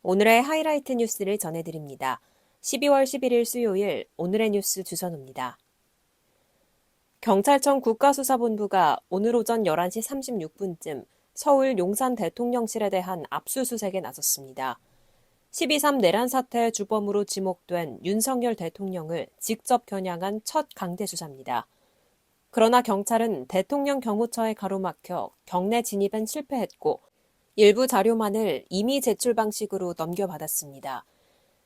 오늘의 하이라이트 뉴스를 전해드립니다. 12월 11일 수요일 오늘의 뉴스 주선우입니다. 경찰청 국가수사본부가 오늘 오전 11시 36분쯤 서울 용산 대통령실에 대한 압수수색에 나섰습니다. 12.3 내란 사태의 주범으로 지목된 윤석열 대통령을 직접 겨냥한 첫 강제 수사입니다. 그러나 경찰은 대통령 경호처에 가로막혀 경내 진입엔 실패했고 일부 자료만을 임의 제출 방식으로 넘겨받았습니다.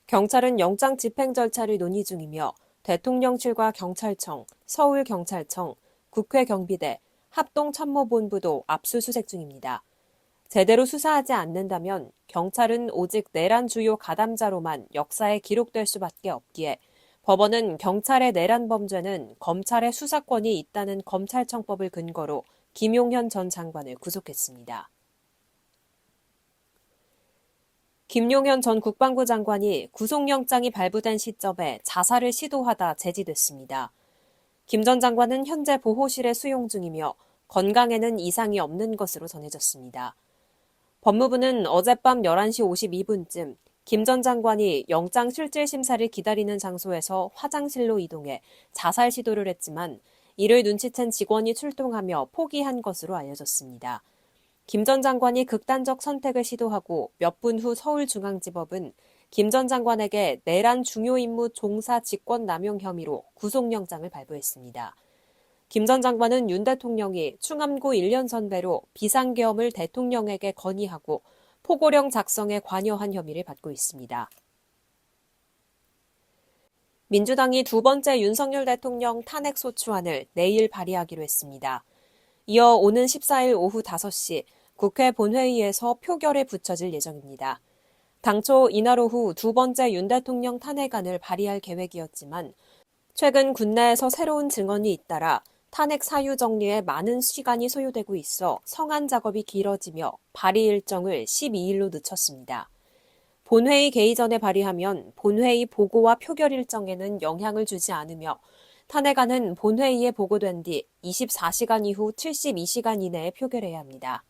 경찰은 영장 집행 절차를 논의 중이며 대통령실과 경찰청, 서울경찰청, 국회경비대, 합동참모본부도 압수수색 중입니다. 제대로 수사하지 않는다면 경찰은 오직 내란 주요 가담자로만 역사에 기록될 수밖에 없기에 법원은 경찰의 내란 범죄는 검찰의 수사권이 있다는 검찰청법을 근거로 김용현 전 장관을 구속했습니다. 김용현 전 국방부 장관이 구속영장이 발부된 시점에 자살을 시도하다 제지됐습니다. 김 전 장관은 현재 보호실에 수용 중이며 건강에는 이상이 없는 것으로 전해졌습니다. 법무부는 어젯밤 11시 52분쯤 김 전 장관이 영장 실질 심사를 기다리는 장소에서 화장실로 이동해 자살 시도를 했지만 이를 눈치챈 직원이 출동하며 포기한 것으로 알려졌습니다. 김 전 장관이 극단적 선택을 시도하고 몇 분 후 서울중앙지법은 김 전 장관에게 내란 중요 임무 종사 직권 남용 혐의로 구속영장을 발부했습니다. 김 전 장관은 윤 대통령이 충암고 1년 선배로 비상계엄을 대통령에게 건의하고 포고령 작성에 관여한 혐의를 받고 있습니다. 민주당이 두 번째 윤석열 대통령 탄핵소추안을 내일 발의하기로 했습니다. 이어 오는 14일 오후 5시 국회 본회의에서 표결에 붙여질 예정입니다. 당초 이날 오후 두 번째 윤 대통령 탄핵안을 발의할 계획이었지만 최근 국내에서 새로운 증언이 잇따라 탄핵 사유 정리에 많은 시간이 소요되고 있어 성안 작업이 길어지며 발의 일정을 12일로 늦췄습니다. 본회의 개의 전에 발의하면 본회의 보고와 표결 일정에는 영향을 주지 않으며 탄핵안은 본회의에 보고된 뒤 24시간 이후 72시간 이내에 표결해야 합니다.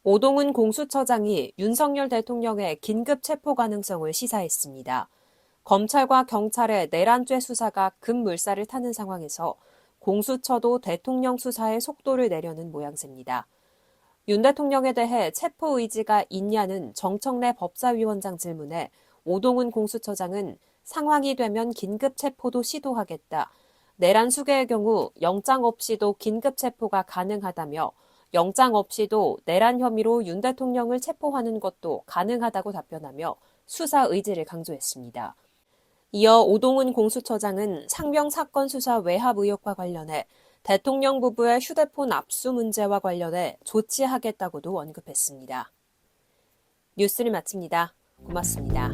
오동훈 공수처장이 윤석열 대통령의 긴급 체포 가능성을 시사했습니다. 검찰과 경찰의 내란죄 수사가 급물살을 타는 상황에서 공수처도 대통령 수사의 속도를 내려는 모양새입니다. 윤 대통령에 대해 체포 의지가 있냐는 정청래 법사위원장 질문에 오동훈 공수처장은 상황이 되면 긴급 체포도 시도하겠다. 내란 수괴의 경우 영장 없이도 긴급 체포가 가능하다며 영장 없이도 내란 혐의로 윤 대통령을 체포하는 것도 가능하다고 답변하며 수사 의지를 강조했습니다. 이어 오동훈 공수처장은 상병 사건 수사 외압 의혹과 관련해 대통령 부부의 휴대폰 압수 문제와 관련해 조치하겠다고도 언급했습니다. 뉴스를 마칩니다. 고맙습니다.